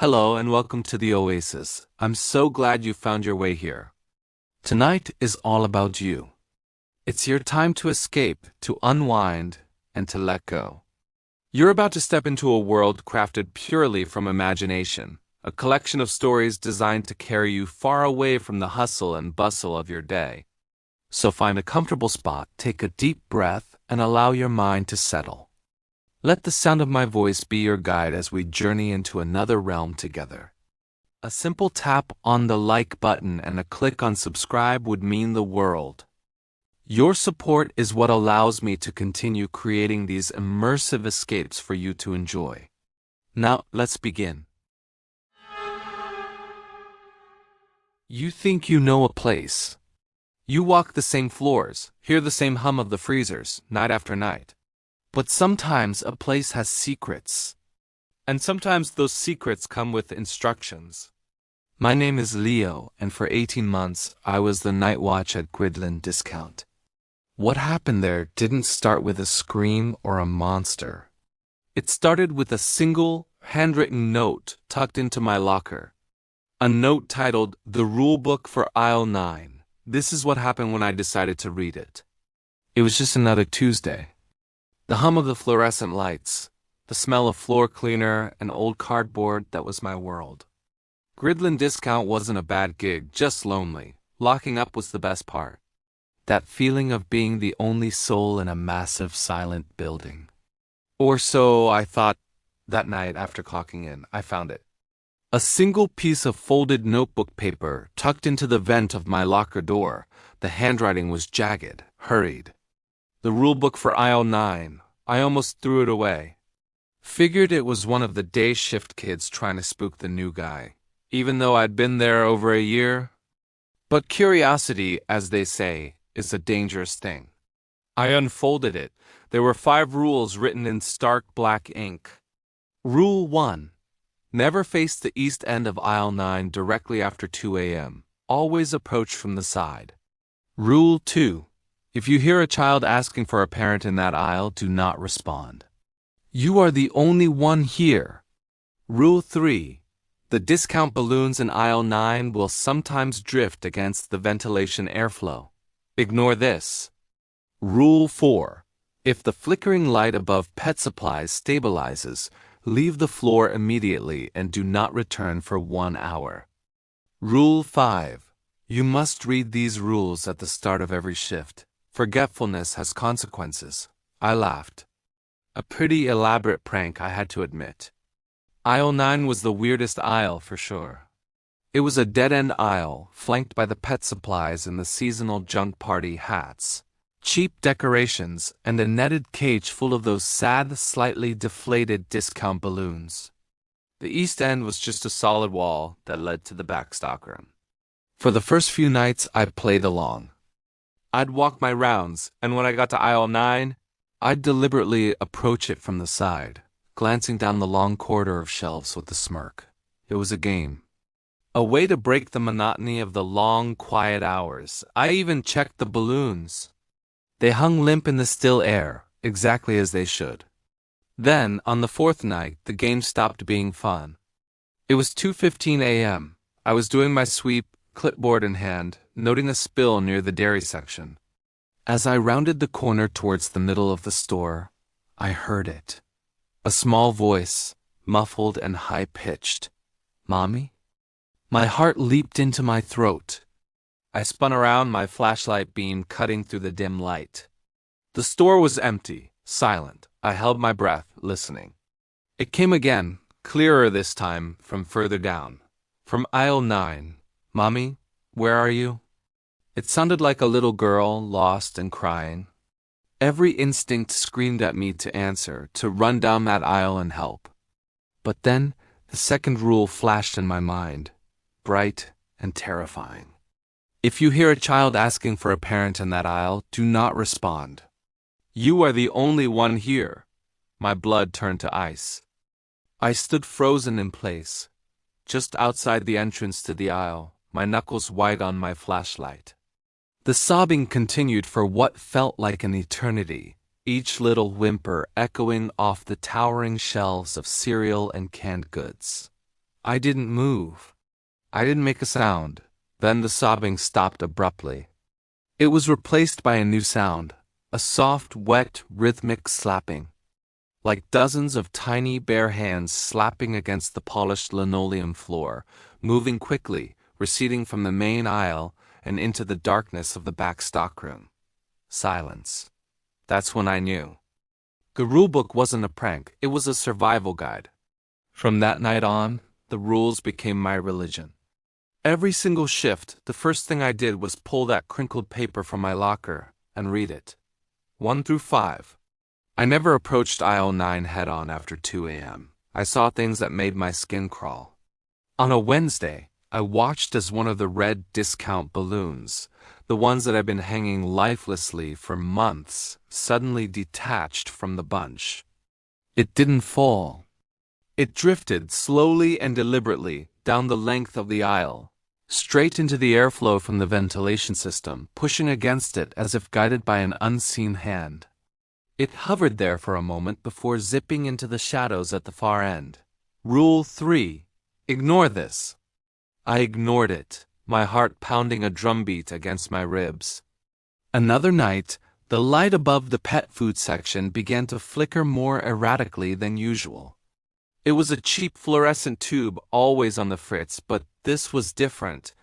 Hello and welcome to the Oasis. I'm so glad you found your way here. Tonight is all about you. It's your time to escape, to unwind, and to let go. You're about to step into a world crafted purely from imagination, a collection of stories designed to carry you far away from the hustle and bustle of your day. So find a comfortable spot, take a deep breath, and allow your mind to settle. Let the sound of my voice be your guide as we journey into another realm together. A simple tap on the like button and a click on subscribe would mean the world. Your support is what allows me to continue creating these immersive escapes for you to enjoy. Now, let's begin. You think you know a place. You walk the same floors, hear the same hum of the freezers, night after night. But sometimes a place has secrets. And sometimes those secrets come with instructions. My name is Leo, and for 18 months I was the night watch at Gridland Discount. What happened there didn't start with a scream or a monster. It started with a single, handwritten note tucked into my locker. A note titled, "The Rulebook for Aisle 9. This is what happened when I decided to read it." It was just another Tuesday. The hum of the fluorescent lights, the smell of floor cleaner and old cardboard, that was my world. Gridland Discount wasn't a bad gig, just lonely. Locking up was the best part. That feeling of being the only soul in a massive, silent building. Or so I thought that night after clocking in. I found it. A single piece of folded notebook paper tucked into the vent of my locker door. The handwriting was jagged, hurried. The rulebook for aisle 9. I almost threw it away. Figured it was one of the day shift kids trying to spook the new guy, even though I'd been there over a year. But curiosity, as they say, is a dangerous thing. I unfolded it. There were 5 rules written in stark black ink. Rule 1. Never face the east end of aisle 9 directly after 2 a.m. Always approach from the side. Rule 2. If you hear a child asking for a parent in that aisle, do not respond. You are the only one here. Rule 3. The discount balloons in aisle 9 will sometimes drift against the ventilation airflow. Ignore this. Rule 4. If the flickering light above pet supplies stabilizes, leave the floor immediately and do not return for 1 hour. Rule 5. You must read these rules at the start of every shift. Forgetfulness has consequences. I laughed. A pretty elaborate prank, I had to admit. Aisle 9 was the weirdest aisle for sure. It was a dead-end aisle, flanked by the pet supplies and the seasonal junk party hats, cheap decorations, and a netted cage full of those sad, slightly deflated discount balloons. The east end was just a solid wall that led to the back stockroom. For the first few nights, I played along. I'd walk my rounds, and when I got to aisle 9, I'd deliberately approach it from the side, glancing down the long corridor of shelves with a smirk. It was a game. A way to break the monotony of the long, quiet hours. I even checked the balloons. They hung limp in the still air, exactly as they should. Then, on the 4th night, the game stopped being fun. It was 2:15 a.m. I was doing my sweep, clipboard in hand, noting a spill near the dairy section. As I rounded the corner towards the middle of the store, I heard it. A small voice, muffled and high-pitched. "Mommy?" My heart leaped into my throat. I spun around, my flashlight beam cutting through the dim light. The store was empty, silent. I held my breath, listening. It came again, clearer this time, from further down. From aisle 9. "Mommy, where are you?" It sounded like a little girl, lost and crying. Every instinct screamed at me to answer, to run down that aisle and help. But then, the second rule flashed in my mind, bright and terrifying. If you hear a child asking for a parent in that aisle, do not respond. You are the only one here. My blood turned to ice. I stood frozen in place, just outside the entrance to the aisle, my knuckles white on my flashlight. The sobbing continued for what felt like an eternity, each little whimper echoing off the towering shelves of cereal and canned goods. I didn't move. I didn't make a sound. Then the sobbing stopped abruptly. It was replaced by a new sound, a soft, wet, rhythmic slapping, like dozens of tiny bare hands slapping against the polished linoleum floor, moving quickly, receding from the main aisle and into the darkness of the back stockroom. Silence. That's when I knew. The rulebook wasn't a prank, it was a survival guide. From that night on, the rules became my religion. Every single shift, the first thing I did was pull that crinkled paper from my locker and read it. 1 through 5. I never approached aisle 9 head-on after 2 a.m. I saw things that made my skin crawl. On a Wednesday, I watched as one of the red discount balloons, the ones that had been hanging lifelessly for months, suddenly detached from the bunch. It didn't fall. It drifted slowly and deliberately down the length of the aisle, straight into the airflow from the ventilation system, pushing against it as if guided by an unseen hand. It hovered there for a moment before zipping into the shadows at the far end. Rule 3. Ignore this. I ignored it, my heart pounding a drumbeat against my ribs. Another night, the light above the pet food section began to flicker more erratically than usual. It was a cheap fluorescent tube always on the fritz, but this was different.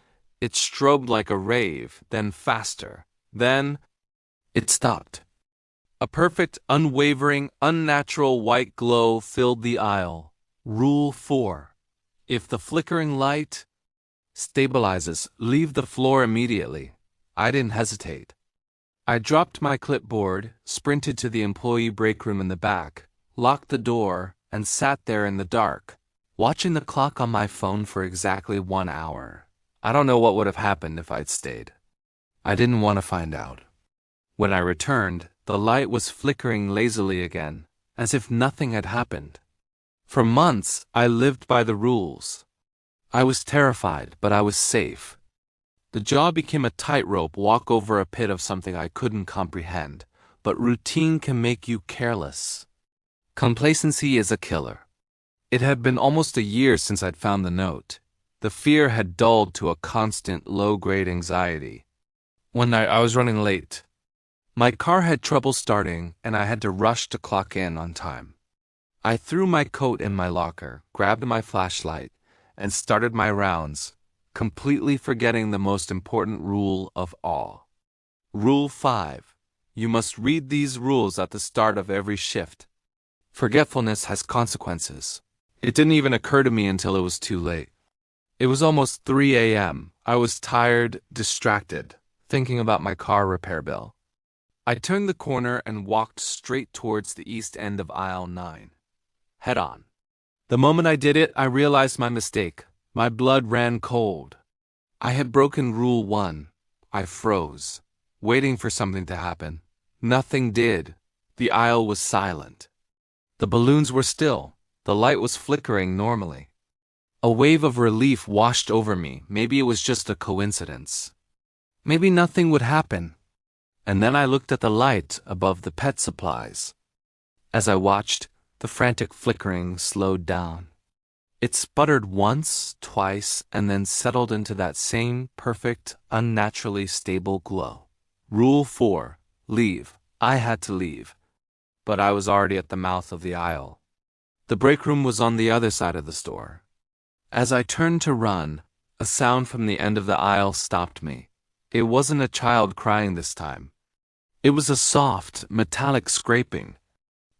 It strobed like a rave, then faster. Then it stopped. A perfect, unwavering, unnatural white glow filled the aisle. Rule 4. If the flickering light stabilizes, leave the floor immediately. I didn't hesitate. I dropped my clipboard, sprinted to the employee break room in the back, locked the door, and sat there in the dark, watching the clock on my phone for exactly 1 hour. I don't know what would have happened if I'd stayed. I didn't want to find out. When I returned, the light was flickering lazily again, as if nothing had happened. For months, I lived by the rules. I was terrified, but I was safe. The jaw became a tightrope walk over a pit of something I couldn't comprehend, but routine can make you careless. Complacency is a killer. It had been almost a year since I'd found the note. The fear had dulled to a constant, low-grade anxiety. One night I was running late. My car had trouble starting, and I had to rush to clock in on time. I threw my coat in my locker, grabbed my flashlight, and started my rounds, completely forgetting the most important rule of all. Rule 5. You must read these rules at the start of every shift. Forgetfulness has consequences. It didn't even occur to me until it was too late. It was almost 3 a.m. I was tired, distracted, thinking about my car repair bill. I turned the corner and walked straight towards the east end of aisle 9. Head on. The moment I did it, I realized my mistake. My blood ran cold. I had broken rule 1. I froze, waiting for something to happen. Nothing did. The aisle was silent. The balloons were still. The light was flickering normally. A wave of relief washed over me. Maybe it was just a coincidence. Maybe nothing would happen. And then I looked at the light above the pet supplies. As I watched, the frantic flickering slowed down. It sputtered once, twice, and then settled into that same perfect, unnaturally stable glow. Rule 4. Leave. I had to leave. But I was already at the mouth of the aisle. The break room was on the other side of the store. As I turned to run, a sound from the end of the aisle stopped me. It wasn't a child crying this time. It was a soft, metallic scraping,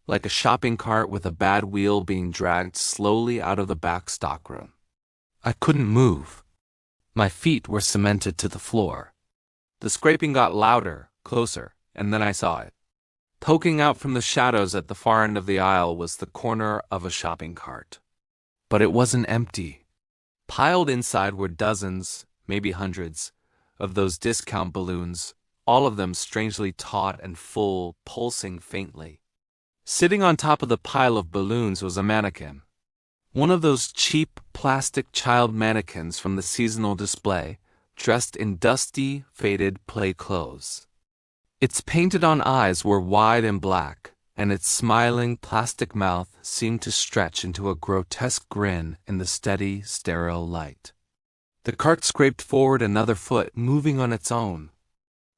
like a shopping cart with a bad wheel being dragged slowly out of the back stockroom. I couldn't move. My feet were cemented to the floor. The scraping got louder, closer, and then I saw it. Poking out from the shadows at the far end of the aisle was the corner of a shopping cart. But it wasn't empty. Piled inside were dozens, maybe hundreds, of those discount balloons, all of them strangely taut and full, pulsing faintly. Sitting on top of the pile of balloons was a mannequin. One of those cheap plastic child mannequins from the seasonal display, dressed in dusty, faded play clothes. Its painted-on eyes were wide and black, and its smiling plastic mouth seemed to stretch into a grotesque grin in the steady, sterile light. The cart scraped forward another foot, moving on its own.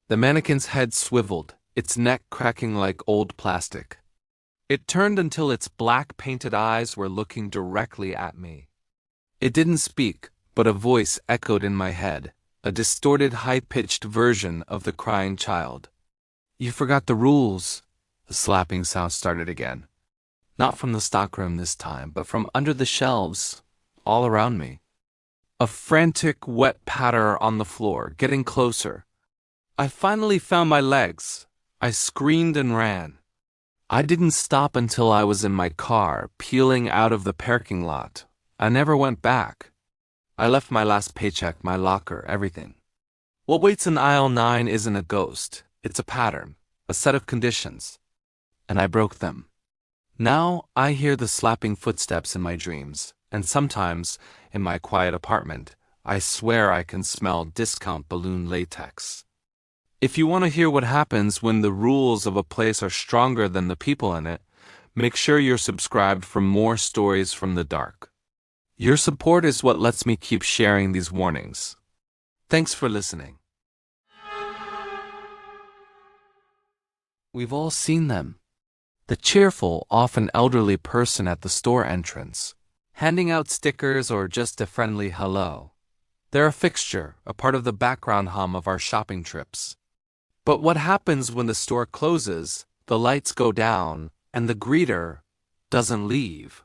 The mannequin's head swiveled, its neck cracking like old plastic. It turned until its black painted eyes were looking directly at me. It didn't speak, but a voice echoed in my head, a distorted, high-pitched version of the crying child. "You forgot the rules." The slapping sound started again. Not from the stockroom this time, but from under the shelves, all around me. A frantic, wet patter on the floor, getting closer. I finally found my legs. I screamed and ran. I didn't stop until I was in my car, peeling out of the parking lot. I never went back. I left my last paycheck, my locker, everything. What waits in aisle 9 isn't a ghost. It's a pattern, a set of conditions. And I broke them. Now I hear the slapping footsteps in my dreams, and sometimes, in my quiet apartment, I swear I can smell discount balloon latex. If you want to hear what happens when the rules of a place are stronger than the people in it, make sure you're subscribed for more stories from the dark. Your support is what lets me keep sharing these warnings. Thanks for listening. We've all seen them. The cheerful, often elderly person at the store entrance, handing out stickers or just a friendly hello. They're a fixture, a part of the background hum of our shopping trips. But what happens when the store closes, the lights go down, and the greeter doesn't leave?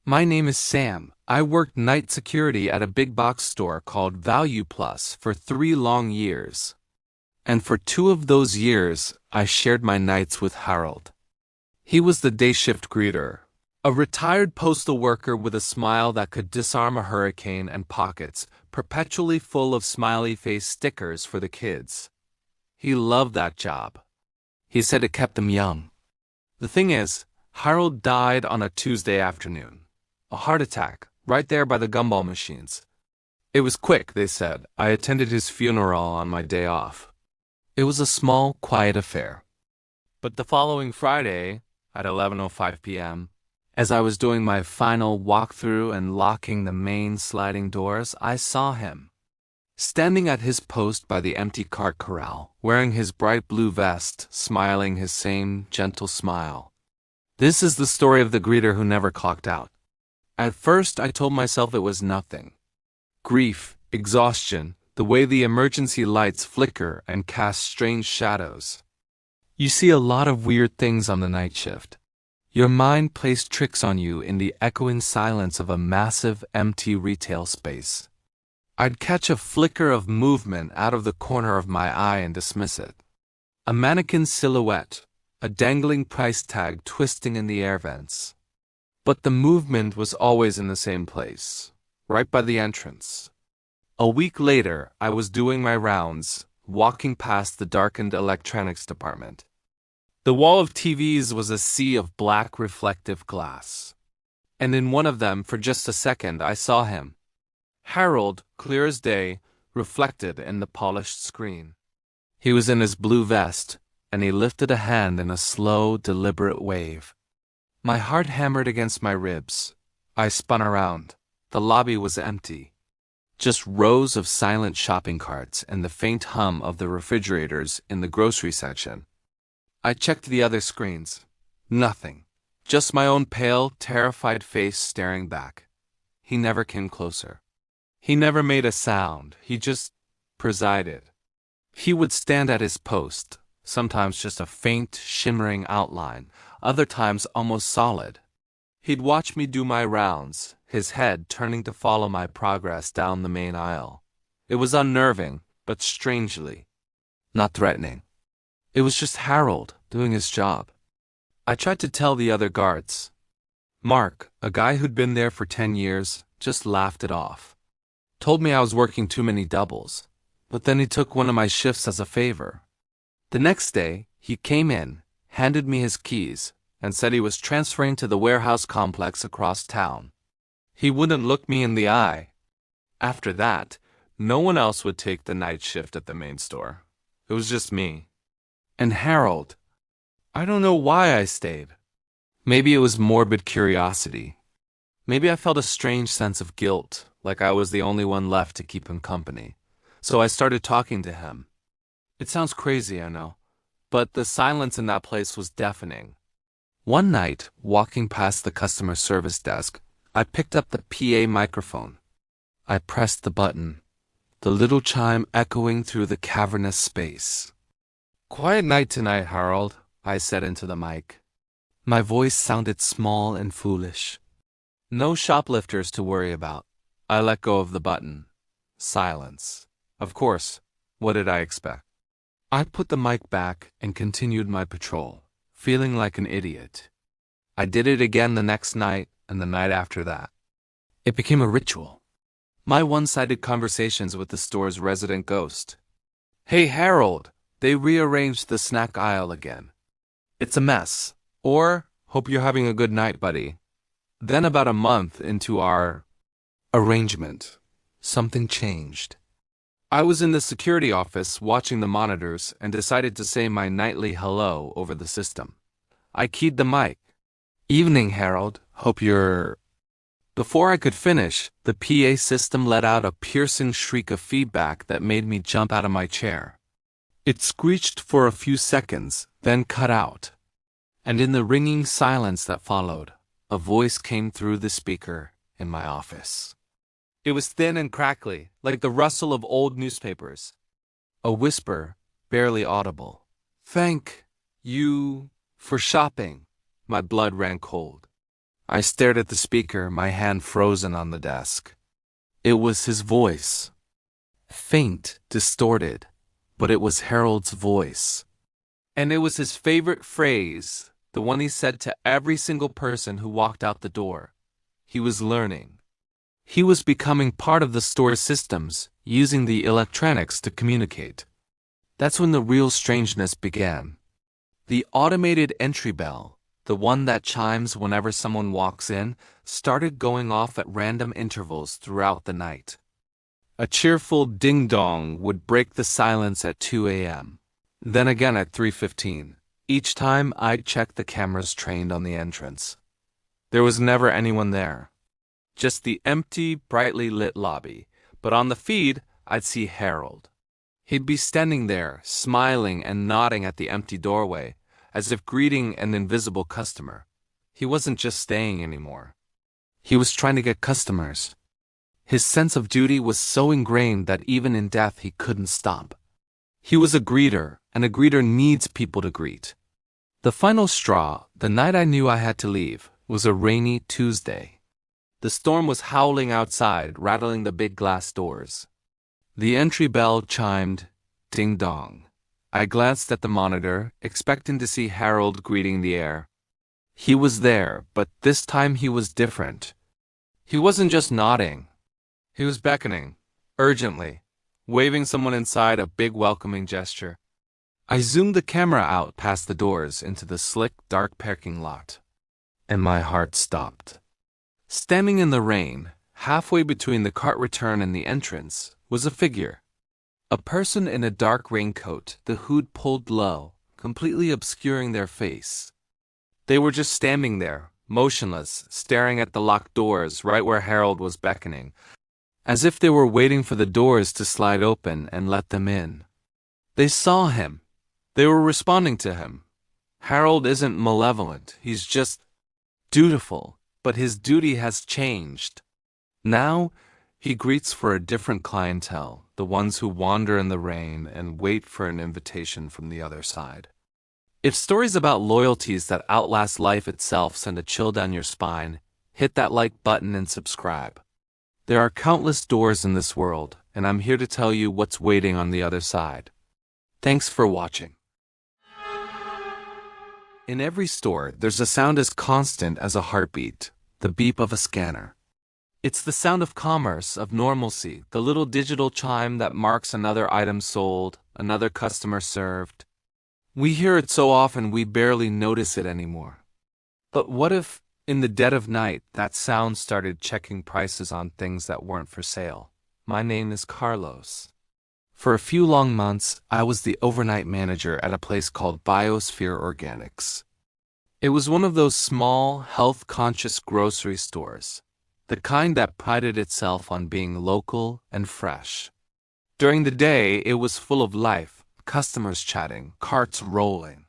My name is Sam. I worked night security at a big box store called Value Plus for 3 long years. And for 2 of those years, I shared my nights with Harold. He was the day shift greeter, a retired postal worker with a smile that could disarm a hurricane and pockets perpetually full of smiley face stickers for the kids. He loved that job. He said it kept him young. The thing is, Harold died on a Tuesday afternoon. A heart attack, right there by the gumball machines. It was quick, they said. I attended his funeral on my day off. It was a small, quiet affair. But the following Friday, at 11:05 p.m., as I was doing my final walkthrough and locking the main sliding doors, I saw him. Standing at his post by the empty cart corral, wearing his bright blue vest, smiling his same gentle smile. This is the story of the greeter who never clocked out. At first, I told myself it was nothing. Grief, exhaustion, the way the emergency lights flicker and cast strange shadows. You see a lot of weird things on the night shift. Your mind plays tricks on you in the echoing silence of a massive, empty retail space. I'd catch a flicker of movement out of the corner of my eye and dismiss it. A mannequin silhouette, a dangling price tag twisting in the air vents. But the movement was always in the same place, right by the entrance. A week later, I was doing my rounds, walking past the darkened electronics department. The wall of TVs was a sea of black reflective glass. And in one of them, for just a second, I saw him. Harold, clear as day, reflected in the polished screen. He was in his blue vest, and he lifted a hand in a slow, deliberate wave. My heart hammered against my ribs. I spun around. The lobby was empty. Just rows of silent shopping carts and the faint hum of the refrigerators in the grocery section. I checked the other screens. Nothing. Just my own pale, terrified face staring back. He never came closer. He never made a sound. He just presided. He would stand at his post, sometimes just a faint, shimmering outline, other times almost solid. He'd watch me do my rounds, his head turning to follow my progress down the main aisle. It was unnerving, but strangely not threatening. It was just Harold doing his job. I tried to tell the other guards. Mark, a guy who'd been there for 10 years, just laughed it off. Told me I was working too many doubles, but then he took one of my shifts as a favor. The next day, he came in, handed me his keys, and said he was transferring to the warehouse complex across town. He wouldn't look me in the eye. After that, no one else would take the night shift at the main store. It was just me. And Harold, I don't know why I stayed. Maybe it was morbid curiosity. Maybe I felt a strange sense of guilt, like I was the only one left to keep him company. So I started talking to him. It sounds crazy, I know, but the silence in that place was deafening. One night, walking past the customer service desk, I picked up the PA microphone. I pressed the button, the little chime echoing through the cavernous space. "Quiet night tonight, Harold," I said into the mic. My voice sounded small and foolish. No shoplifters to worry about. I let go of the button. Silence. Of course, what did I expect? I put the mic back and continued my patrol, feeling like an idiot. I did it again the next night and the night after that. It became a ritual. My one-sided conversations with the store's resident ghost. "Hey, Harold, they rearranged the snack aisle again. It's a mess." Or, "Hope you're having a good night, buddy." Then about a month into our arrangement, something changed. I was in the security office watching the monitors and decided to say my nightly hello over the system. I keyed the mic. "Evening, Harold. Hope you're—" Before I could finish, the PA system let out a piercing shriek of feedback that made me jump out of my chair. It screeched for a few seconds, then cut out. And in the ringing silence that followed, a voice came through the speaker in my office. It was thin and crackly, like the rustle of old newspapers. A whisper, barely audible. "Thank you for shopping." My blood ran cold. I stared at the speaker, my hand frozen on the desk. It was his voice. Faint, distorted, but it was Harold's voice. And it was his favorite phrase, the one he said to every single person who walked out the door. He was learning. He was becoming part of the store's systems, using the electronics to communicate. That's when the real strangeness began. The automated entry bell, the one that chimes whenever someone walks in, started going off at random intervals throughout the night. A cheerful ding-dong would break the silence at 2 a.m., then again at 3:15. Each time I'd check the cameras trained on the entrance. There was never anyone there. Just the empty, brightly lit lobby. But on the feed, I'd see Harold. He'd be standing there, smiling and nodding at the empty doorway, as if greeting an invisible customer. He wasn't just staying anymore. He was trying to get customers. His sense of duty was so ingrained that even in death he couldn't stop. He was a greeter, and a greeter needs people to greet. The final straw, the night I knew I had to leave, was a rainy Tuesday. The storm was howling outside, rattling the big glass doors. The entry bell chimed, ding-dong. I glanced at the monitor, expecting to see Harold greeting the air. He was there, but this time he was different. He wasn't just nodding. He was beckoning, urgently, waving someone inside, a big welcoming gesture. I zoomed the camera out past the doors into the slick, dark parking lot, and my heart stopped. Standing in the rain, halfway between the cart return and the entrance, was a figure. A person in a dark raincoat, the hood pulled low, completely obscuring their face. They were just standing there, motionless, staring at the locked doors right where Harold was beckoning, as if they were waiting for the doors to slide open and let them in. They saw him. They were responding to him. Harold isn't malevolent, he's just dutiful, but his duty has changed. Now, he greets for a different clientele, the ones who wander in the rain and wait for an invitation from the other side. If stories about loyalties that outlast life itself send a chill down your spine, hit that like button and subscribe. There are countless doors in this world, and I'm here to tell you what's waiting on the other side. Thanks for watching. In every store, there's a sound as constant as a heartbeat, the beep of a scanner. It's the sound of commerce, of normalcy, the little digital chime that marks another item sold, another customer served. We hear it so often we barely notice it anymore. But what if, in the dead of night, that sound started checking prices on things that weren't for sale? My name is Carlos. For a few long months, I was the overnight manager at a place called Biosphere Organics. It was one of those small, health-conscious grocery stores, the kind that prided itself on being local and fresh. During the day, it was full of life, customers chatting, carts rolling.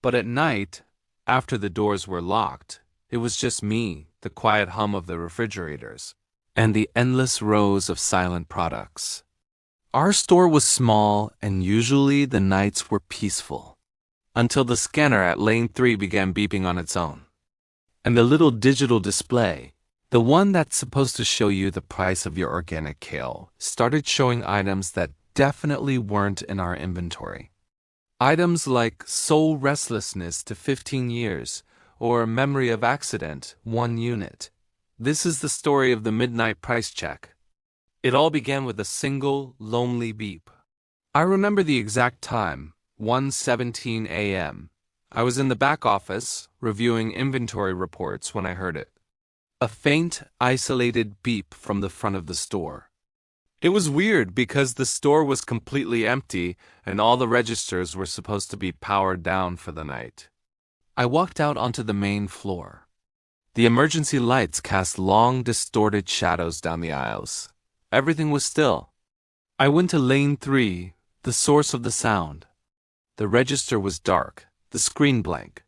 But at night, after the doors were locked, it was just me, the quiet hum of the refrigerators, and the endless rows of silent products. Our store was small, and usually the nights were peaceful, until the scanner at lane 3 began beeping on its own. And the little digital display, the one that's supposed to show you the price of your organic kale, started showing items that definitely weren't in our inventory. Items like soul restlessness to 15 years, or memory of accident, 1 unit. This is the story of the midnight price check. It all began with a single, lonely beep. I remember the exact time, 1:17 a.m. I was in the back office, reviewing inventory reports when I heard it. A faint, isolated beep from the front of the store. It was weird because the store was completely empty and all the registers were supposed to be powered down for the night. I walked out onto the main floor. The emergency lights cast long, distorted shadows down the aisles. Everything was still. I went to lane 3, the source of the sound. The register was dark, the screen blank,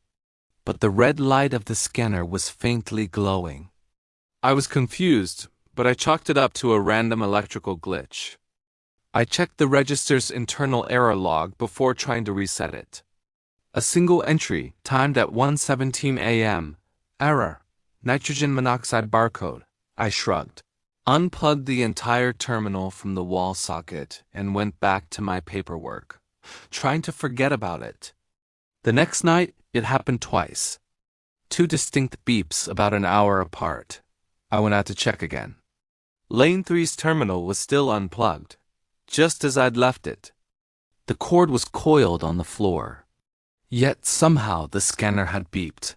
but the red light of the scanner was faintly glowing. I was confused, but I chalked it up to a random electrical glitch. I checked the register's internal error log before trying to reset it. A single entry, timed at 1:17 a.m. Error. Nitrogen monoxide barcode. I shrugged, unplugged the entire terminal from the wall socket, and went back to my paperwork, trying to forget about it. The next night, it happened twice. 2 distinct beeps about an hour apart. I went out to check again. Lane 3's terminal was still unplugged, just as I'd left it. The cord was coiled on the floor. Yet somehow the scanner had beeped.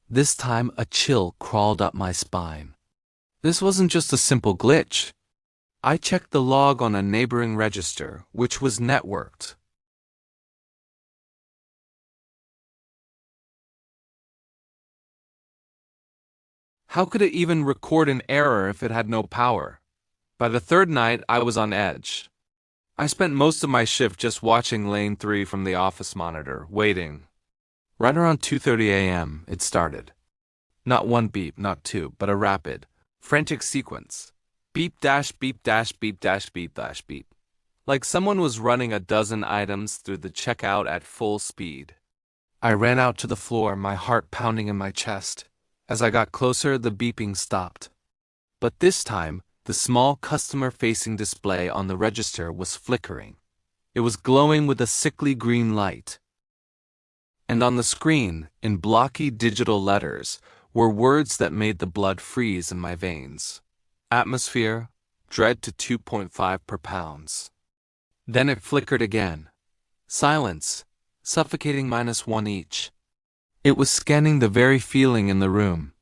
This time a chill crawled up my spine. This wasn't just a simple glitch. I checked the log on a neighboring register, which was networked. How could it even record an error if it had no power? By the third night, I was on edge. I spent most of my shift just watching lane 3 from the office monitor, waiting. Right around 2:30 a.m., it started. Not one beep, not two, but a rapid, frantic sequence. Beep dash beep dash beep dash beep dash beep. Like someone was running a dozen items through the checkout at full speed. I ran out to the floor, my heart pounding in my chest. As I got closer, the beeping stopped. But this time, the small customer-facing display on the register was flickering. It was glowing with a sickly green light. And on the screen, in blocky digital letters, were words that made the blood freeze in my veins. Atmosphere, dread to 2.5 per pounds. Then it flickered again. Silence, suffocating -1 each. It was scanning the very feeling in the room.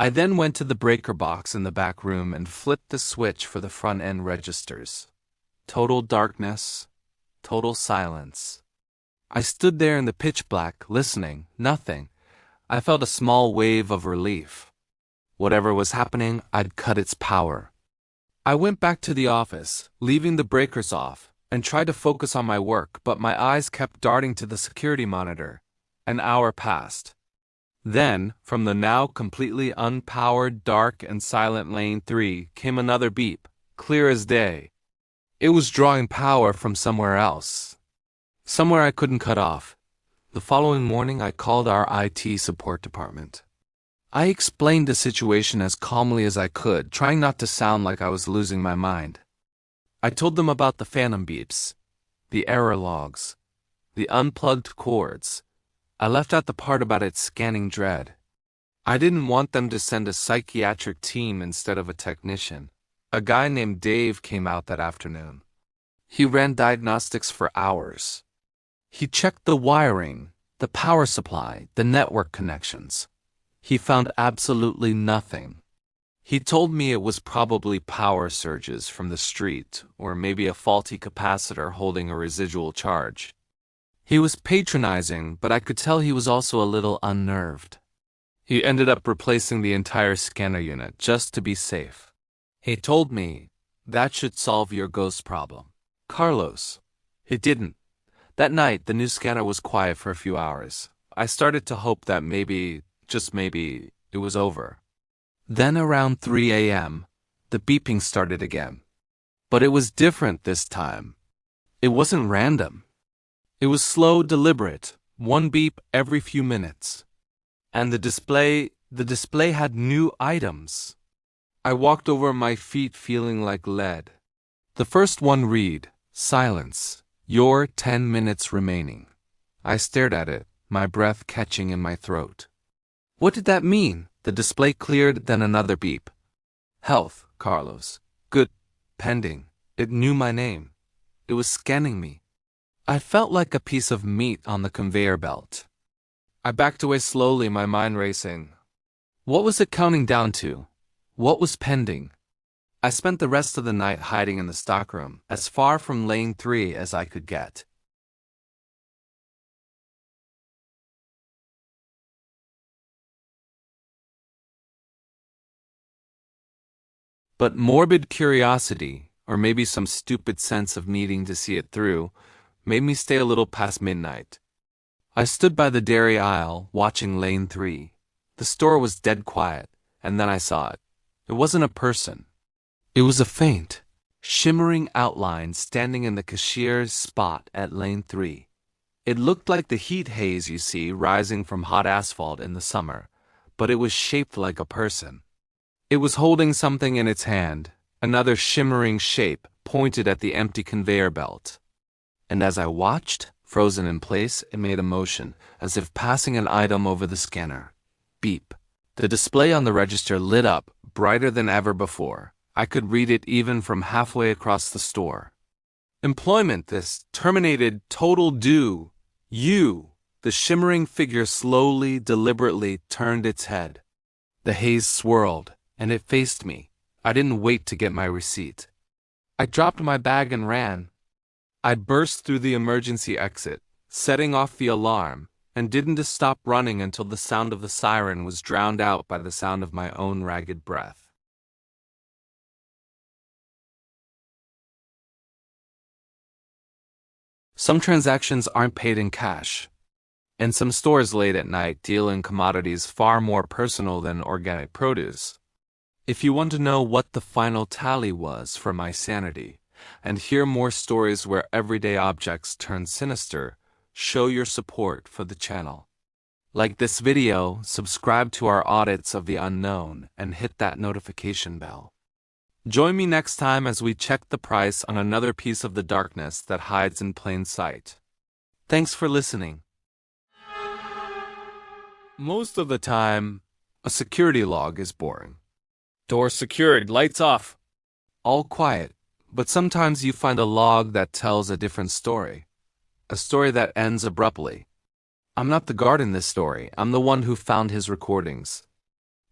I then went to the breaker box in the back room and flipped the switch for the front-end registers. Total darkness, total silence. I stood there in the pitch black, listening, nothing. I felt a small wave of relief. Whatever was happening, I'd cut its power. I went back to the office, leaving the breakers off, and tried to focus on my work, but my eyes kept darting to the security monitor. An hour passed. Then, from the now completely unpowered, dark and silent lane 3 came another beep, clear as day. It was drawing power from somewhere else. Somewhere I couldn't cut off. The following morning I called our IT support department. I explained the situation as calmly as I could, trying not to sound like I was losing my mind. I told them about the phantom beeps, the error logs, the unplugged cords. I left out the part about it scanning dread. I didn't want them to send a psychiatric team instead of a technician. A guy named Dave came out that afternoon. He ran diagnostics for hours. He checked the wiring, the power supply, the network connections. He found absolutely nothing. He told me it was probably power surges from the street, or maybe a faulty capacitor holding a residual charge. He was patronizing, but I could tell he was also a little unnerved. He ended up replacing the entire scanner unit just to be safe. He told me, that should solve your ghost problem. Carlos. It didn't. That night, the new scanner was quiet for a few hours. I started to hope that maybe, just maybe, it was over. Then around 3 a.m., the beeping started again. But it was different this time. It wasn't random. It was slow, deliberate, one beep every few minutes. And the display had new items. I walked over my feet feeling like lead. The first one read, "Silence. Your 10 minutes remaining." I stared at it, my breath catching in my throat. What did that mean? The display cleared, then another beep. "Health, Carlos. Good. Pending." It knew my name. It was scanning me. I felt like a piece of meat on the conveyor belt. I backed away slowly, my mind racing. What was it counting down to? What was pending? I spent the rest of the night hiding in the stockroom, as far from lane 3 as I could get. But morbid curiosity, or maybe some stupid sense of needing to see it through, made me stay a little past midnight. I stood by the dairy aisle, watching lane 3. The store was dead quiet, and then I saw it. It wasn't a person. It was a faint, shimmering outline standing in the cashier's spot at lane 3. It looked like the heat haze you see rising from hot asphalt in the summer, but it was shaped like a person. It was holding something in its hand, another shimmering shape pointed at the empty conveyor belt. And as I watched, frozen in place, it made a motion, as if passing an item over the scanner. Beep. The display on the register lit up, brighter than ever before. I could read it even from halfway across the store. Employment this, terminated, total due. You. The shimmering figure slowly, deliberately turned its head. The haze swirled, and it faced me. I didn't wait to get my receipt. I dropped my bag and ran. I burst through the emergency exit, setting off the alarm, and didn't stop running until the sound of the siren was drowned out by the sound of my own ragged breath. Some transactions aren't paid in cash, and some stores late at night deal in commodities far more personal than organic produce. If you want to know what the final tally was for my sanity, and hear more stories where everyday objects turn sinister, show your support for the channel. Like this video, subscribe to our audits of the unknown, and hit that notification bell. Join me next time as we check the price on another piece of the darkness that hides in plain sight. Thanks for listening. Most of the time, a security log is boring. Door secured, lights off. All quiet, but sometimes you find a log that tells a different story. A story that ends abruptly. I'm not the guard in this story, I'm the one who found his recordings.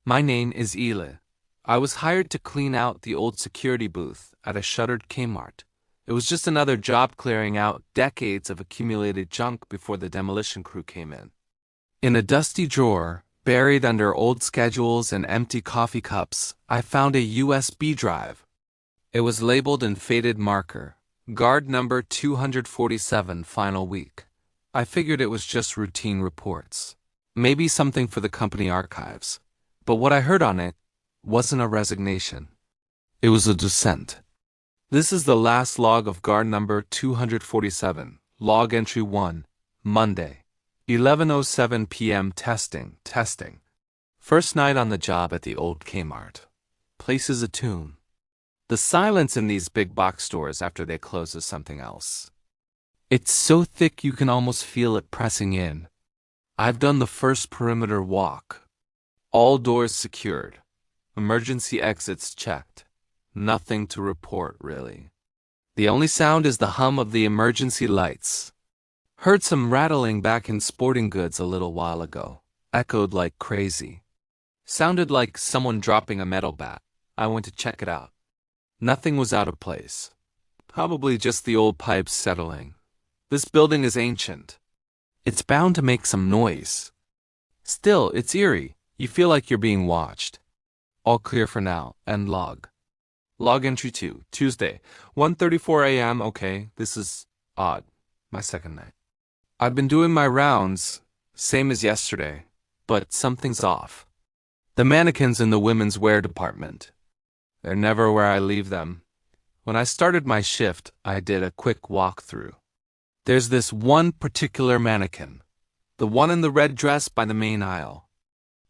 My name is Ile. I was hired to clean out the old security booth at a shuttered Kmart. It was just another job clearing out decades of accumulated junk before the demolition crew came in. In a dusty drawer, buried under old schedules and empty coffee cups, I found a USB drive. It was labeled in faded marker, guard number 247, final week. I figured it was just routine reports. Maybe something for the company archives. But what I heard on it wasn't a resignation. It was a dissent. This is the last log of guard number 247, log entry 1, Monday, 11:07 p.m. testing. First night on the job at the old Kmart. Place is a tune. The silence in these big box stores after they close is something else. It's so thick you can almost feel it pressing in. I've done the first perimeter walk. All doors secured. Emergency exits checked. Nothing to report, really. The only sound is the hum of the emergency lights. Heard some rattling back in sporting goods a little while ago. Echoed like crazy. Sounded like someone dropping a metal bat. I went to check it out. Nothing was out of place. Probably just the old pipes settling. This building is ancient. It's bound to make some noise. Still, it's eerie. You feel like you're being watched. All clear for now. End log. Log entry 2, Tuesday, 1:34 a.m. Okay, this is odd. My second night. I've been doing my rounds, same as yesterday, but something's off. The mannequins in the women's wear department. They're never where I leave them. When I started my shift, I did a quick walkthrough. There's this one particular mannequin, the one in the red dress by the main aisle.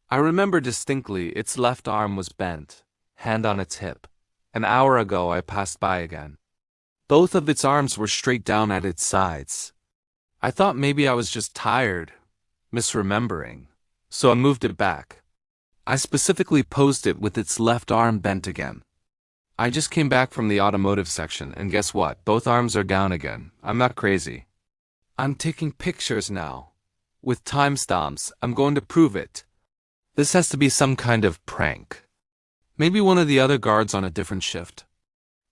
I remember distinctly its left arm was bent, hand on its hip. An hour ago I passed by again. Both of its arms were straight down at its sides. I thought maybe I was just tired, misremembering, so I moved it back. I specifically posed it with its left arm bent again. I just came back from the automotive section, and guess what? Both arms are down again. I'm not crazy. I'm taking pictures now. With timestamps, I'm going to prove it. This has to be some kind of prank. Maybe one of the other guards on a different shift.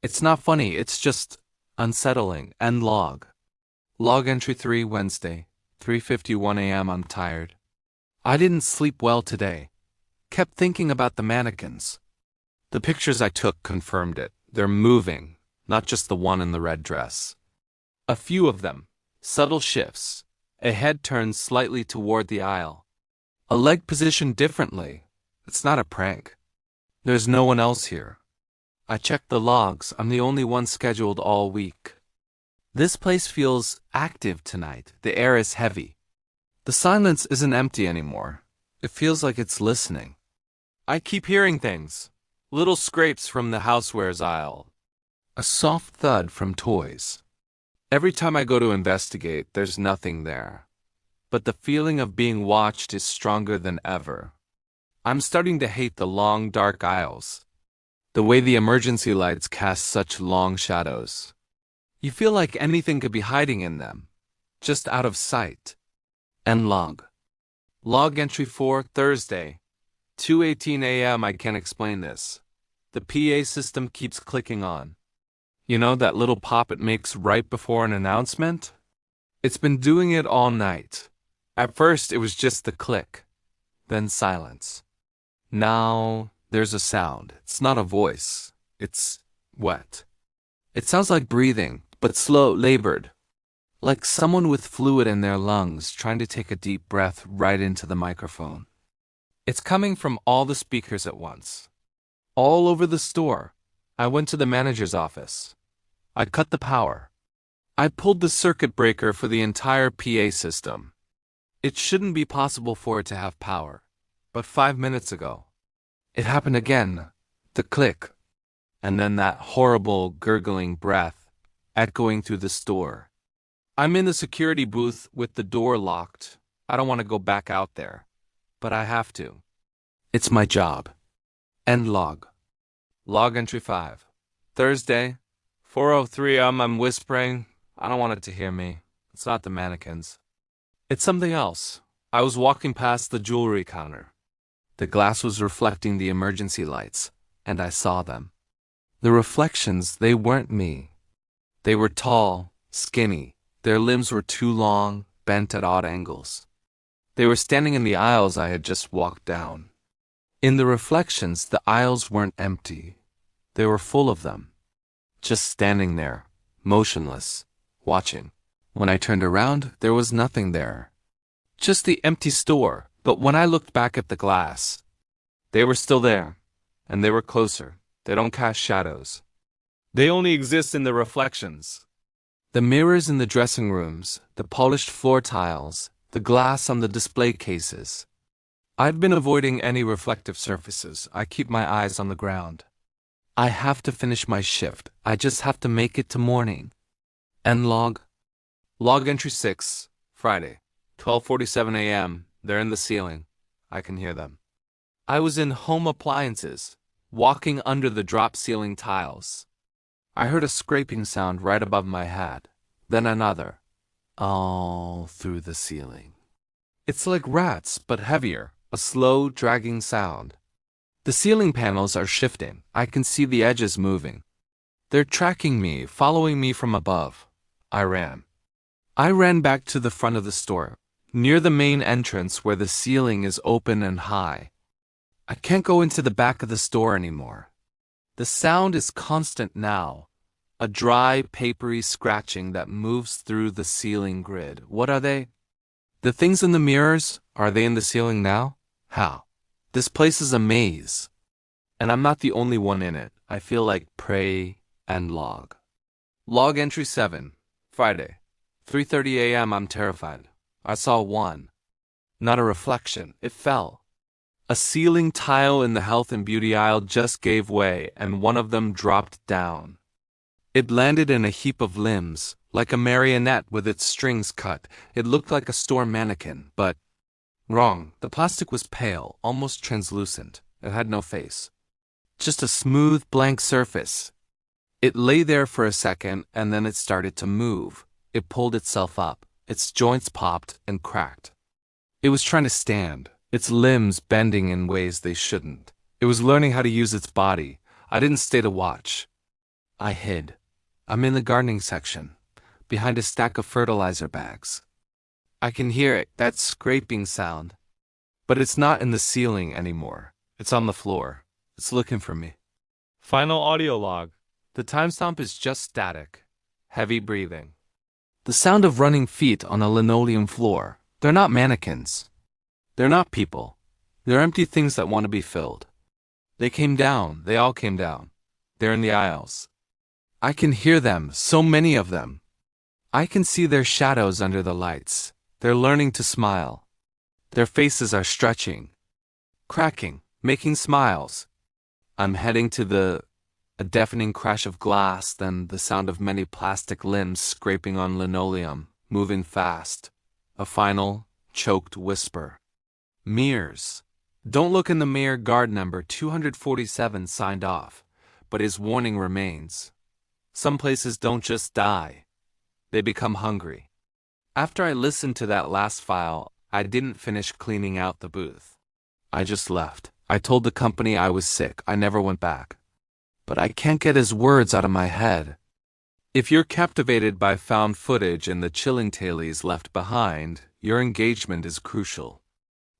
It's not funny, it's just unsettling. End log. Log entry 3, Wednesday, 3:51 a.m. I'm tired. I didn't sleep well today. Kept thinking about the mannequins. The pictures I took confirmed it. They're moving, not just the one in the red dress. A few of them. Subtle shifts. A head turns slightly toward the aisle. A leg positioned differently. It's not a prank. There's no one else here. I checked the logs. I'm the only one scheduled all week. This place feels active tonight. The air is heavy. The silence isn't empty anymore. It feels like it's listening. I keep hearing things. Little scrapes from the housewares aisle. A soft thud from toys. Every time I go to investigate, there's nothing there. But the feeling of being watched is stronger than ever. I'm starting to hate the long, dark aisles. The way the emergency lights cast such long shadows. You feel like anything could be hiding in them, just out of sight. End log. Log entry 4, Thursday, 2:18 a.m. I can't explain this. The PA system keeps clicking on. You know that little pop it makes right before an announcement? It's been doing it all night. At first it was just the click, then silence. Now there's a sound. It's not a voice. It's wet. It sounds like breathing, but slow, labored. Like someone with fluid in their lungs trying to take a deep breath right into the microphone. It's coming from all the speakers at once. All over the store. I went to the manager's office. I cut the power. I pulled the circuit breaker for the entire PA system. It shouldn't be possible for it to have power. But 5 minutes ago, it happened again. The click. And then that horrible gurgling breath echoing through the store. I'm in the security booth with the door locked. I don't want to go back out there. But I have to. It's my job. End log. Log entry 5. Thursday, 4:03 a.m. I'm whispering. I don't want it to hear me. It's not the mannequins. It's something else. I was walking past the jewelry counter. The glass was reflecting the emergency lights, and I saw them. The reflections, they weren't me. They were tall, skinny. Their limbs were too long, bent at odd angles. They were standing in the aisles I had just walked down. In the reflections, the aisles weren't empty. They were full of them. Just standing there, motionless, watching. When I turned around, there was nothing there. Just the empty store. But when I looked back at the glass, they were still there. And they were closer. They don't cast shadows. They only exist in the reflections. The mirrors in the dressing rooms, the polished floor tiles, the glass on the display cases. I've been avoiding any reflective surfaces. I keep my eyes on the ground. I have to finish my shift. I just have to make it to morning. End log. Log entry 6, Friday, 12:47 a.m. They're in the ceiling. I can hear them. I was in home appliances, walking under the drop ceiling tiles. I heard a scraping sound right above my head, then another, all through the ceiling. It's like rats, but heavier, a slow, dragging sound. The ceiling panels are shifting. I can see the edges moving. They're tracking me, following me from above. I ran. I ran back to the front of the store, near the main entrance where the ceiling is open and high. I can't go into the back of the store anymore. The sound is constant now, a dry, papery scratching that moves through the ceiling grid. What are they? The things in the mirrors, are they in the ceiling now? How? This place is a maze. And I'm not the only one in it. I feel like prey and log. Log entry 7, Friday, 3:30 a.m. I'm terrified. I saw one. Not a reflection, it fell. A ceiling tile in the health and beauty aisle just gave way and one of them dropped down. It landed in a heap of limbs, like a marionette with its strings cut. It looked like a store mannequin, but wrong. The plastic was pale, almost translucent. It had no face. Just a smooth, blank surface. It lay there for a second and then it started to move. It pulled itself up. Its joints popped and cracked. It was trying to stand, its limbs bending in ways they shouldn't. It was learning how to use its body. I didn't stay to watch. I hid. I'm in the gardening section, behind a stack of fertilizer bags. I can hear it, that scraping sound. But it's not in the ceiling anymore. It's on the floor. It's looking for me. Final audio log. The timestamp is just static. Heavy breathing. The sound of running feet on a linoleum floor. They're not mannequins. They're not people. They're empty things that want to be filled. They came down. They all came down. They're in the aisles. I can hear them, so many of them. I can see their shadows under the lights. They're learning to smile. Their faces are stretching, cracking, making smiles. I'm heading to a deafening crash of glass, then the sound of many plastic limbs scraping on linoleum, moving fast. A final, choked whisper. Mirrors. Don't look in the mirror. Guard number 247 signed off, but his warning remains. Some places don't just die. They become hungry. After I listened to that last file, I didn't finish cleaning out the booth. I just left. I told the company I was sick. I never went back. But I can't get his words out of my head. If you're captivated by found footage and the chilling tales left behind, your engagement is crucial.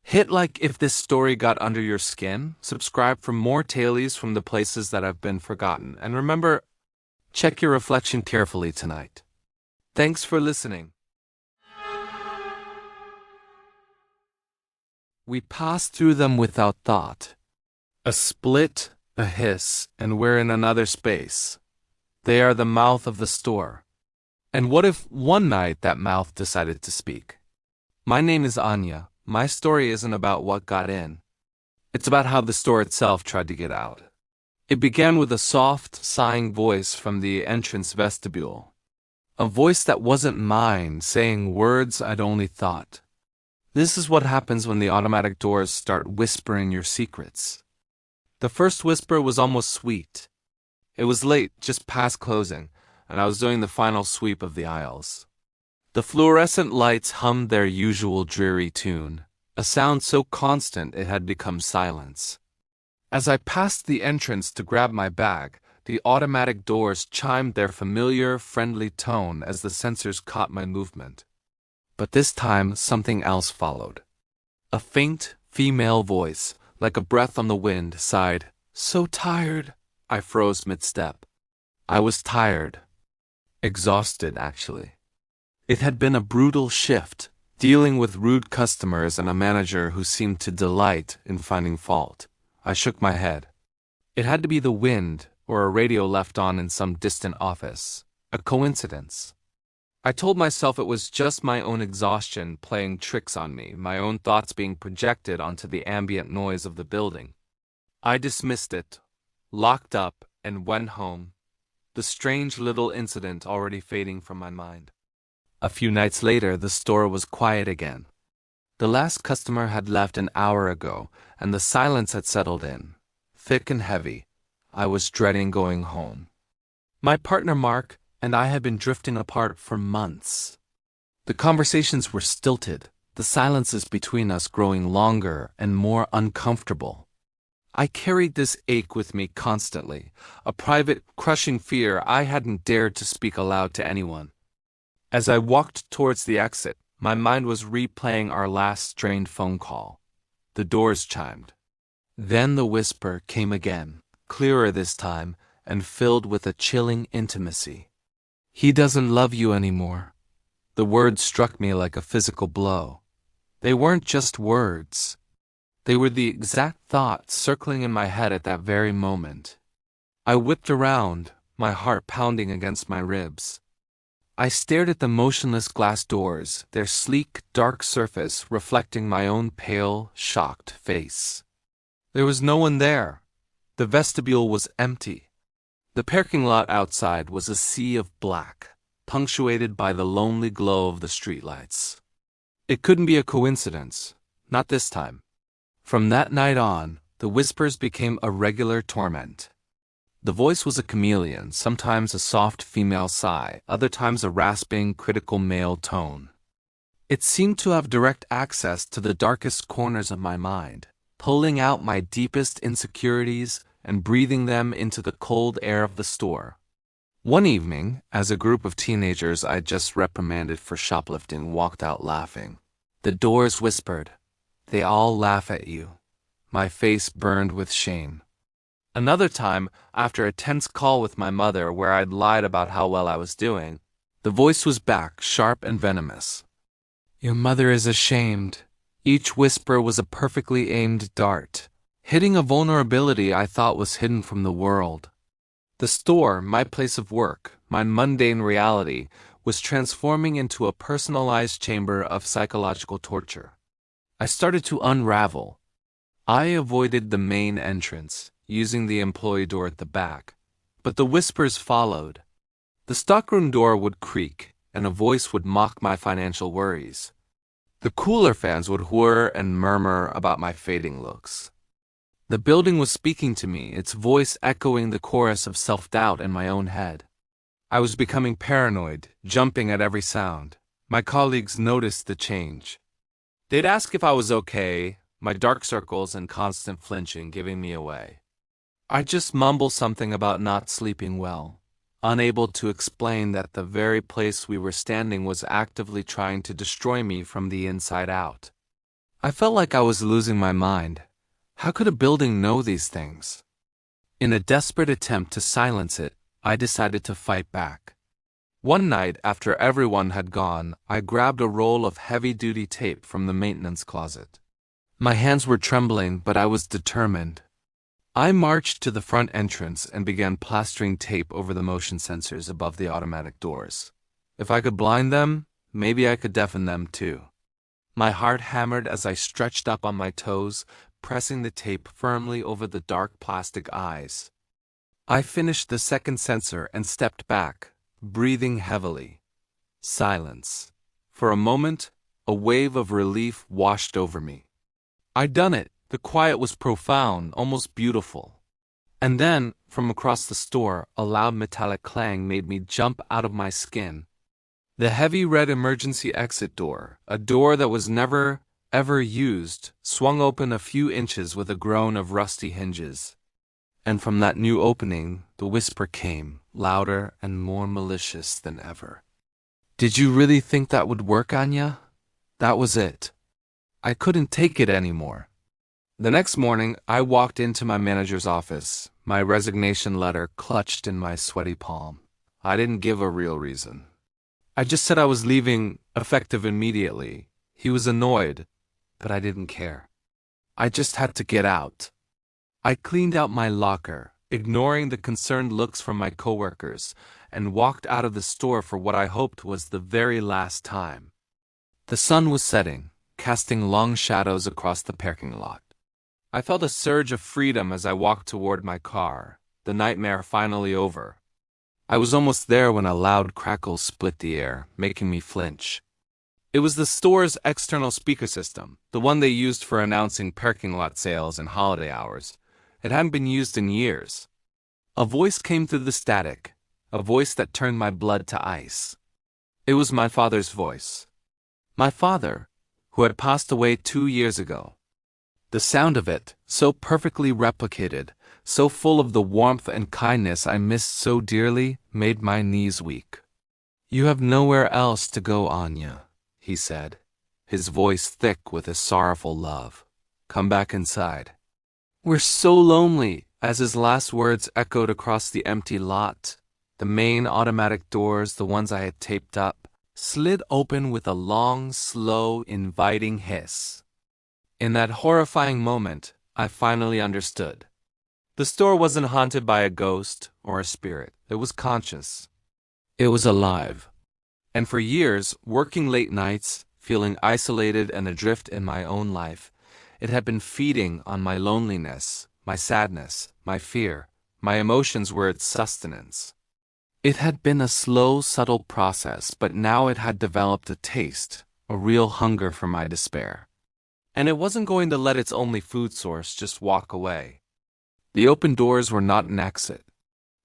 Hit like if this story got under your skin, subscribe for more tales from the places that have been forgotten, and remember, check your reflection carefully tonight. Thanks for listening. We pass through them without thought. A split, a hiss, and we're in another space. They are the mouth of the store. And what if one night that mouth decided to speak? My name is Anya. My story isn't about what got in. It's about how the store itself tried to get out. It began with a soft, sighing voice from the entrance vestibule. A voice that wasn't mine, saying words I'd only thought. This is what happens when the automatic doors start whispering your secrets. The first whisper was almost sweet. It was late, just past closing, and I was doing the final sweep of the aisles. The fluorescent lights hummed their usual dreary tune, a sound so constant it had become silence. As I passed the entrance to grab my bag, the automatic doors chimed their familiar, friendly tone as the sensors caught my movement. But this time, something else followed. A faint, female voice, like a breath on the wind, sighed, "So tired." I froze mid-step. I was tired. Exhausted, actually. It had been a brutal shift, dealing with rude customers and a manager who seemed to delight in finding fault. I shook my head. It had to be the wind, or a radio left on in some distant office. A coincidence. I told myself it was just my own exhaustion playing tricks on me, my own thoughts being projected onto the ambient noise of the building. I dismissed it, locked up, and went home, the strange little incident already fading from my mind. A few nights later, the store was quiet again. The last customer had left an hour ago, and the silence had settled in, thick and heavy. I was dreading going home. My partner Mark and I had been drifting apart for months. The conversations were stilted, the silences between us growing longer and more uncomfortable. I carried this ache with me constantly, a private, crushing fear I hadn't dared to speak aloud to anyone. As I walked towards the exit, my mind was replaying our last strained phone call. The doors chimed. Then the whisper came again, clearer this time, and filled with a chilling intimacy. "He doesn't love you anymore." The words struck me like a physical blow. They weren't just words. They were the exact thoughts circling in my head at that very moment. I whipped around, my heart pounding against my ribs. I stared at the motionless glass doors, their sleek, dark surface reflecting my own pale, shocked face. There was no one there. The vestibule was empty. The parking lot outside was a sea of black, punctuated by the lonely glow of the streetlights. It couldn't be a coincidence, not this time. From that night on, the whispers became a regular torment. The voice was a chameleon, sometimes a soft female sigh, other times a rasping, critical male tone. It seemed to have direct access to the darkest corners of my mind, pulling out my deepest insecurities and breathing them into the cold air of the store. One evening, as a group of teenagers I'd just reprimanded for shoplifting walked out laughing, the doors whispered, "They all laugh at you." My face burned with shame. Another time, after a tense call with my mother where I'd lied about how well I was doing, the voice was back, sharp and venomous. "Your mother is ashamed." Each whisper was a perfectly aimed dart, hitting a vulnerability I thought was hidden from the world. The store, my place of work, my mundane reality, was transforming into a personalized chamber of psychological torture. I started to unravel. I avoided the main entrance, using the employee door at the back, but the whispers followed. The stockroom door would creak, and a voice would mock my financial worries. The cooler fans would whir and murmur about my fading looks. The building was speaking to me, its voice echoing the chorus of self-doubt in my own head. I was becoming paranoid, jumping at every sound. My colleagues noticed the change. They'd ask if I was okay, my dark circles and constant flinching giving me away. I'd just mumble something about not sleeping well, unable to explain that the very place we were standing was actively trying to destroy me from the inside out. I felt like I was losing my mind. How could a building know these things? In a desperate attempt to silence it, I decided to fight back. One night, after everyone had gone, I grabbed a roll of heavy-duty tape from the maintenance closet. My hands were trembling, but I was determined. I marched to the front entrance and began plastering tape over the motion sensors above the automatic doors. If I could blind them, maybe I could deafen them too. My heart hammered as I stretched up on my toes, pressing the tape firmly over the dark plastic eyes. I finished the second sensor and stepped back, breathing heavily. Silence. For a moment, a wave of relief washed over me. I'd done it. The quiet was profound, almost beautiful. And then, from across the store, a loud metallic clang made me jump out of my skin. The heavy red emergency exit door, a door that was never, ever used, swung open a few inches with a groan of rusty hinges. And from that new opening, the whisper came, louder and more malicious than ever. "Did you really think that would work, Anya?" That was it. I couldn't take it anymore. The next morning, I walked into my manager's office, my resignation letter clutched in my sweaty palm. I didn't give a real reason. I just said I was leaving, effective immediately. He was annoyed, but I didn't care. I just had to get out. I cleaned out my locker, ignoring the concerned looks from my coworkers, and walked out of the store for what I hoped was the very last time. The sun was setting, casting long shadows across the parking lot. I felt a surge of freedom as I walked toward my car, the nightmare finally over. I was almost there when a loud crackle split the air, making me flinch. It was the store's external speaker system, the one they used for announcing parking lot sales and holiday hours. It hadn't been used in years. A voice came through the static, a voice that turned my blood to ice. It was my father's voice. My father, who had passed away 2 years ago. The sound of it, so perfectly replicated, so full of the warmth and kindness I missed so dearly, made my knees weak. "You have nowhere else to go, Anya," he said, his voice thick with a sorrowful love. "Come back inside." "We're so lonely," as his last words echoed across the empty lot. The main automatic doors, the ones I had taped up, slid open with a long, slow, inviting hiss. In that horrifying moment, I finally understood. The store wasn't haunted by a ghost or a spirit. It was conscious. It was alive. And for years, working late nights, feeling isolated and adrift in my own life, it had been feeding on my loneliness, my sadness, my fear. My emotions were its sustenance. It had been a slow, subtle process, but now it had developed a taste, a real hunger for my despair. And it wasn't going to let its only food source just walk away. The open doors were not an exit.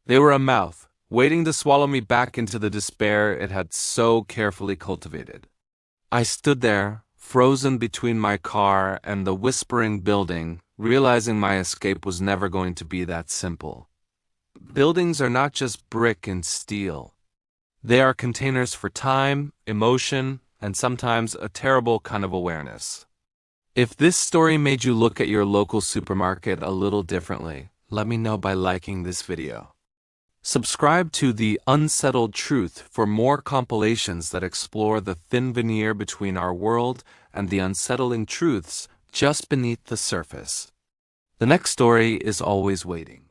They were a mouth, waiting to swallow me back into the despair it had so carefully cultivated. I stood there, frozen between my car and the whispering building, realizing my escape was never going to be that simple. Buildings are not just brick and steel. They are containers for time, emotion, and sometimes a terrible kind of awareness. If this story made you look at your local supermarket a little differently, let me know by liking this video. Subscribe to The Unsettled Truth for more compilations that explore the thin veneer between our world and the unsettling truths just beneath the surface. The next story is always waiting.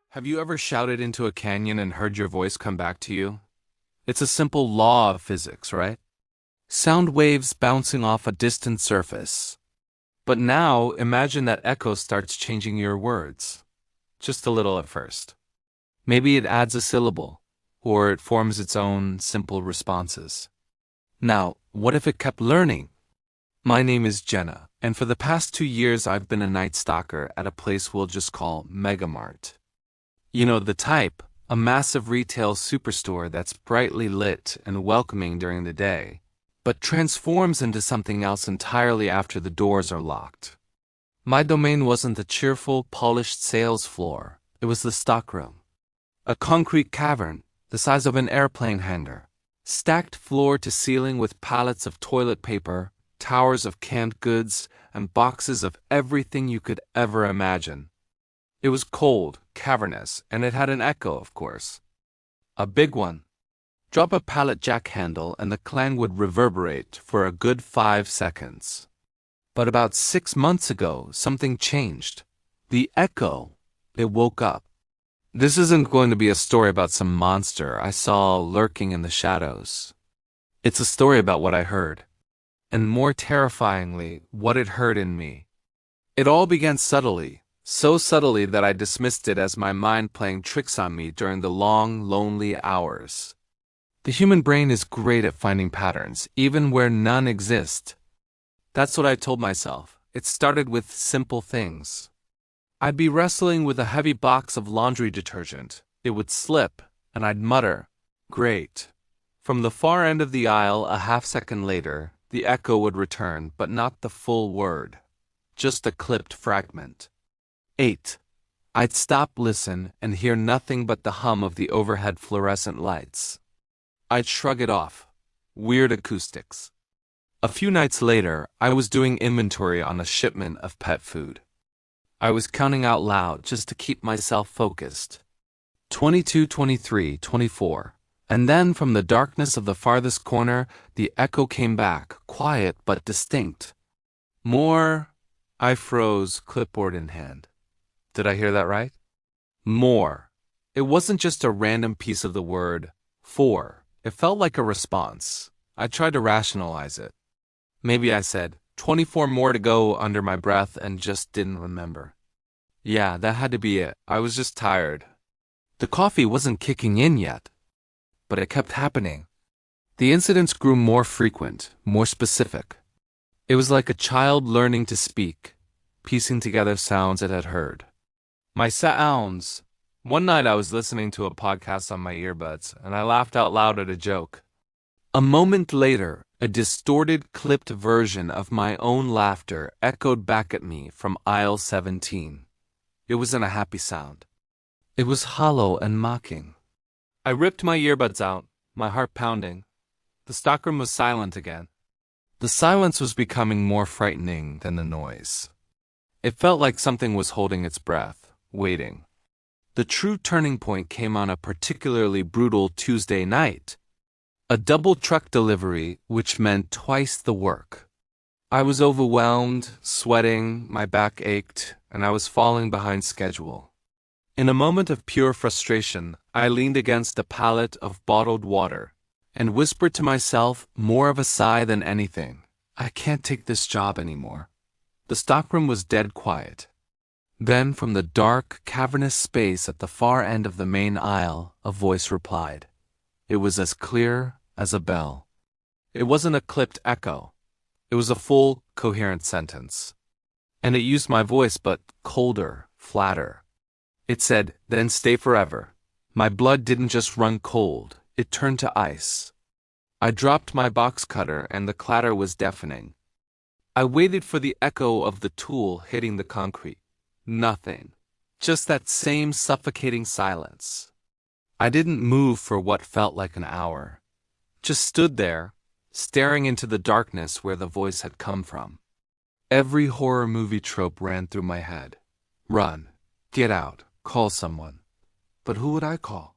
Have you ever shouted into a canyon and heard your voice come back to you? It's a simple law of physics, right? Sound waves bouncing off a distant surface. But now, imagine that echo starts changing your words. Just a little at first. Maybe it adds a syllable, or it forms its own simple responses. Now, what if it kept learning? My name is Jenna, and for the past 2 years I've been a night stalker at a place we'll just call Megamart. You know the type, a massive retail superstore that's brightly lit and welcoming during the day, but transforms into something else entirely after the doors are locked. My domain wasn't the cheerful, polished sales floor. It was the stockroom. A concrete cavern, the size of an airplane hangar, stacked floor to ceiling with pallets of toilet paper, towers of canned goods, and boxes of everything you could ever imagine. It was cold, cavernous, and it had an echo, of course. A big one. Drop a pallet jack handle and the clang would reverberate for a good 5 seconds. But about 6 months ago, something changed. The echo, it woke up. This isn't going to be a story about some monster I saw lurking in the shadows. It's a story about what I heard. And more terrifyingly, what it heard in me. It all began subtly, so subtly that I dismissed it as my mind playing tricks on me during the long, lonely hours. The human brain is great at finding patterns, even where none exist. That's what I told myself. It started with simple things. I'd be wrestling with a heavy box of laundry detergent. It would slip, and I'd mutter, "Great." From the far end of the aisle, a half-second later, the echo would return, but not the full word. Just a clipped fragment. 8. I'd stop, listen, and hear nothing but the hum of the overhead fluorescent lights. I'd shrug it off. Weird acoustics. A few nights later, I was doing inventory on a shipment of pet food. I was counting out loud just to keep myself focused. 22, 23, 24. And then from the darkness of the farthest corner, the echo came back, quiet but distinct. More. I froze, clipboard in hand. Did I hear that right? More. It wasn't just a random piece of the word, for. It felt like a response. I tried to rationalize it. Maybe I said, 24 more to go under my breath and just didn't remember. Yeah, that had to be it. I was just tired. The coffee wasn't kicking in yet. But it kept happening. The incidents grew more frequent, more specific. It was like a child learning to speak, piecing together sounds it had heard. My sounds. One night I was listening to a podcast on my earbuds, and I laughed out loud at a joke. A moment later, a distorted, clipped version of my own laughter echoed back at me from aisle 17. It wasn't a happy sound. It was hollow and mocking. I ripped my earbuds out, my heart pounding. The stockroom was silent again. The silence was becoming more frightening than the noise. It felt like something was holding its breath, waiting. The true turning point came on a particularly brutal Tuesday night. A double truck delivery, which meant twice the work. I was overwhelmed, sweating, my back ached, and I was falling behind schedule. In a moment of pure frustration, I leaned against a pallet of bottled water and whispered to myself, more of a sigh than anything, I can't take this job anymore. The stockroom was dead quiet. Then, from the dark, cavernous space at the far end of the main aisle, a voice replied. It was as clear as a bell. It wasn't a clipped echo. It was a full, coherent sentence. And it used my voice, but colder, flatter. It said, then stay forever. My blood didn't just run cold, it turned to ice. I dropped my box cutter and the clatter was deafening. I waited for the echo of the tool hitting the concrete. Nothing. Just that same suffocating silence. I didn't move for what felt like an hour. Just stood there, staring into the darkness where the voice had come from. Every horror movie trope ran through my head. Run. Get out. Call someone. But who would I call?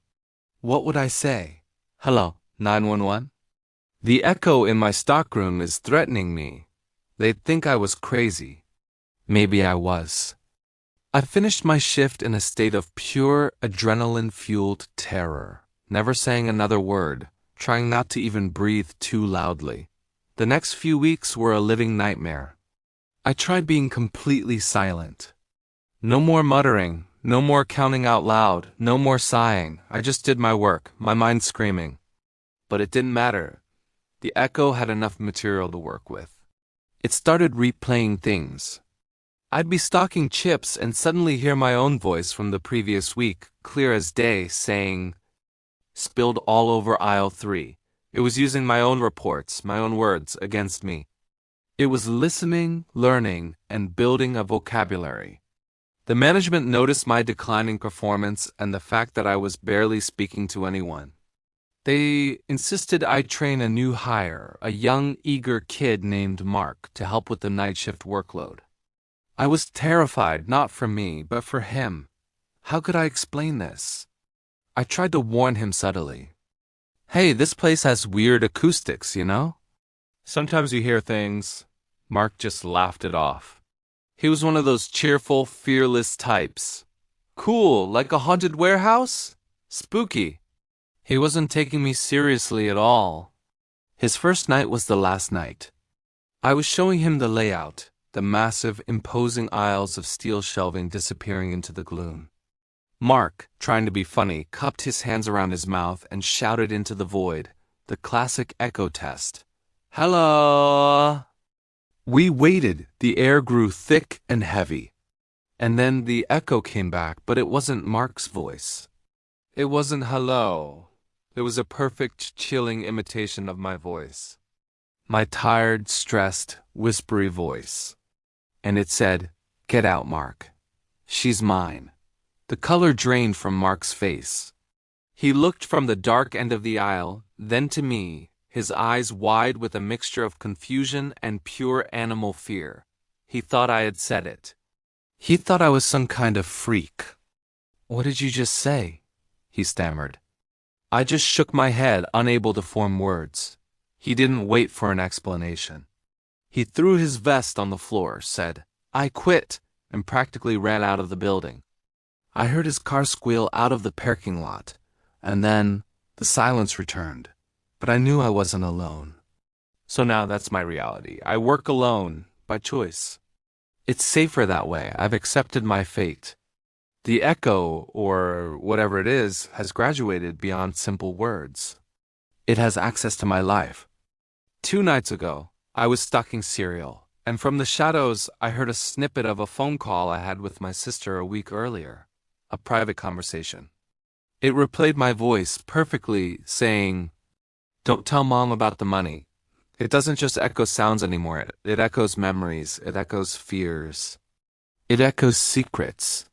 What would I say? Hello, 911? The echo in my stockroom is threatening me. They'd think I was crazy. Maybe I was. I finished my shift in a state of pure adrenaline-fueled terror, never saying another word, trying not to even breathe too loudly. The next few weeks were a living nightmare. I tried being completely silent. No more muttering, no more counting out loud, no more sighing. I just did my work, my mind screaming. But it didn't matter. The echo had enough material to work with. It started replaying things. I'd be stocking chips and suddenly hear my own voice from the previous week, clear as day, saying, spilled all over aisle 3. It was using my own reports, my own words, against me. It was listening, learning, and building a vocabulary. The management noticed my declining performance and the fact that I was barely speaking to anyone. They insisted I train a new hire, a young, eager kid named Mark, to help with the night shift workload. I was terrified, not for me, but for him. How could I explain this? I tried to warn him subtly. Hey, this place has weird acoustics, you know? Sometimes you hear things. Mark just laughed it off. He was one of those cheerful, fearless types. Cool, like a haunted warehouse? Spooky. He wasn't taking me seriously at all. His first night was the last night. I was showing him the layout. The massive, imposing aisles of steel shelving disappearing into the gloom. Mark, trying to be funny, cupped his hands around his mouth and shouted into the void, the classic echo test. Hello! We waited. The air grew thick and heavy. And then the echo came back, but it wasn't Mark's voice. It wasn't hello. It was a perfect, chilling imitation of my voice. My tired, stressed, whispery voice. And it said, get out, Mark. She's mine. The color drained from Mark's face. He looked from the dark end of the aisle, then to me, his eyes wide with a mixture of confusion and pure animal fear. He thought I had said it. He thought I was some kind of freak. What did you just say? He stammered. I just shook my head, unable to form words. He didn't wait for an explanation. He threw his vest on the floor, said, I quit, and practically ran out of the building. I heard his car squeal out of the parking lot, and then the silence returned, but I knew I wasn't alone. So now that's my reality. I work alone, by choice. It's safer that way. I've accepted my fate. The echo, or whatever it is, has graduated beyond simple words. It has access to my life. 2 nights ago, I was stocking cereal, and from the shadows I heard a snippet of a phone call I had with my sister a week earlier, a private conversation. It replayed my voice perfectly, saying, Don't tell mom about the money. It doesn't just echo sounds anymore. It echoes memories. It echoes fears. It echoes secrets.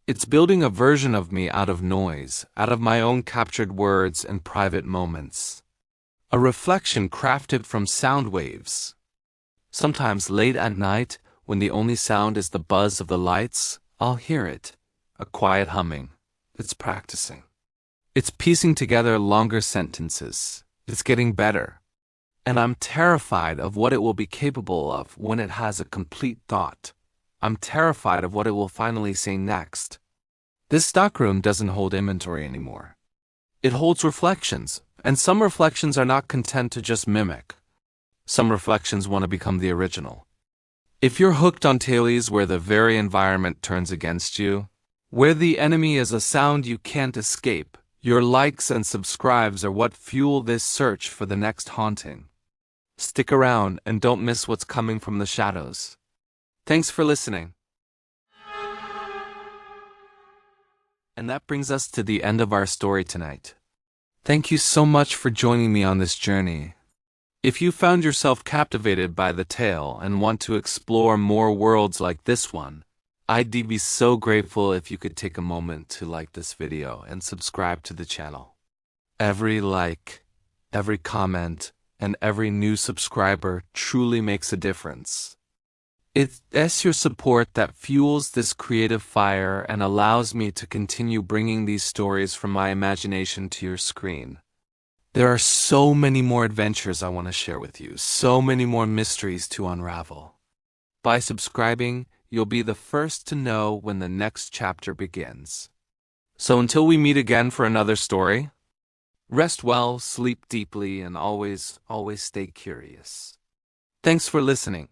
It's building a version of me out of noise, out of my own captured words and private moments. A reflection crafted from sound waves. Sometimes late at night, when the only sound is the buzz of the lights, I'll hear it. A quiet humming. It's practicing. It's piecing together longer sentences. It's getting better. And I'm terrified of what it will be capable of when it has a complete thought. I'm terrified of what it will finally say next. This stockroom doesn't hold inventory anymore. It holds reflections, and some reflections are not content to just mimic. Some reflections want to become the original. If you're hooked on tales where the very environment turns against you, where the enemy is a sound you can't escape, your likes and subscribes are what fuel this search for the next haunting. Stick around and don't miss what's coming from the shadows. Thanks for listening. And that brings us to the end of our story tonight. Thank you so much for joining me on this journey. If you found yourself captivated by the tale and want to explore more worlds like this one, I'd be so grateful if you could take a moment to like this video and subscribe to the channel. Every like, every comment, and every new subscriber truly makes a difference. It's your support that fuels this creative fire and allows me to continue bringing these stories from my imagination to your screen. There are so many more adventures I want to share with you, so many more mysteries to unravel. By subscribing, you'll be the first to know when the next chapter begins. So until we meet again for another story, rest well, sleep deeply, and always stay curious. Thanks for listening.